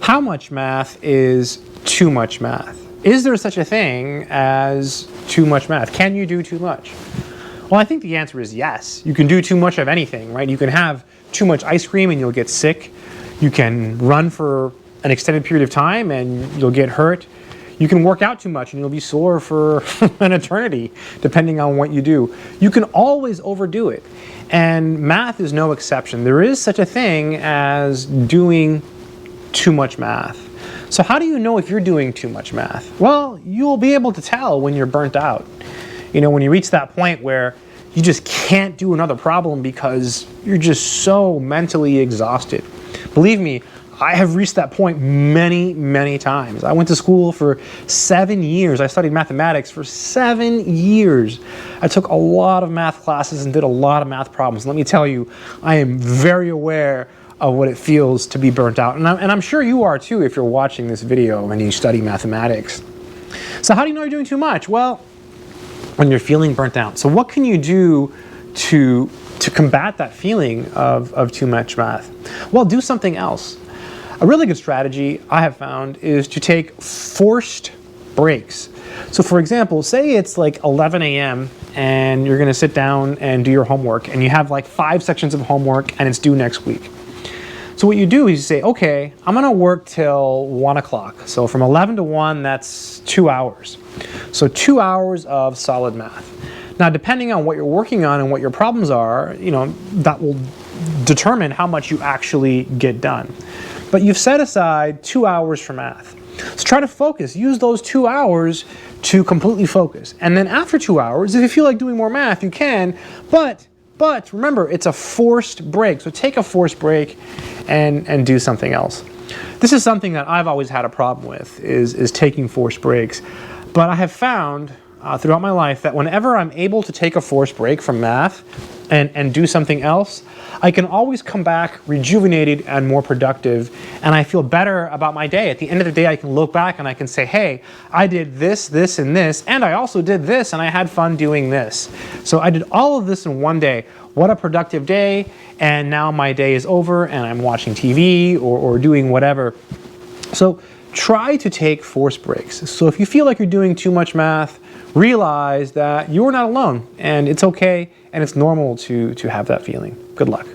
How much math is too much math? Is there such a thing as too much math? Can you do too much? Well, I think the answer is yes. You can do too much of anything, right? You can have too much ice cream and you'll get sick. You can run for an extended period of time and you'll get hurt. You can work out too much and you'll be sore for an eternity, depending on what you do. You can always overdo it. And math is no exception. There is such a thing as doing too much math. So how do you know if you're doing too much math? Well, you'll be able to tell when you're burnt out. You know, when you reach that point where you just can't do another problem because you're just so mentally exhausted. Believe me, I have reached that point many, many times. I went to school for 7 years. I studied mathematics for 7 years. I took a lot of math classes and did a lot of math problems. Let me tell you, I am very aware of what it feels to be burnt out. And I'm sure you are too if you're watching this video and you study mathematics. So how do you know you're doing too much? Well, when you're feeling burnt out. So what can you do to combat that feeling of too much math? Well, do something else. A really good strategy I have found is to take forced breaks. So for example, say it's like 11 a.m. and you're gonna sit down and do your homework and you have like 5 sections of homework and it's due next week. So what you do is you say, okay, I'm gonna work till 1 o'clock. So from 11 to 1, that's 2 hours. So 2 hours of solid math. Now, depending on what you're working on and what your problems are, you know, that will determine how much you actually get done. But you've set aside 2 hours for math. So try to focus. Use those 2 hours to completely focus. And then after 2 hours, if you feel like doing more math, you can, but remember, it's a forced break. So take a forced break and do something else. This is something that I've always had a problem with, is taking forced breaks. But I have found throughout my life that whenever I'm able to take a forced break from math and do something else, I can always come back rejuvenated and more productive, and I feel better about my day. At the end of the day, I can look back and I can say, hey, I did this, this, and this, and I also did this, and I had fun doing this. So I did all of this in one day. What a productive day, and now my day is over and I'm watching TV or doing whatever. So try to take forced breaks. So if you feel like you're doing too much math, realize that you're not alone, and it's okay and it's normal to have that feeling. Good luck.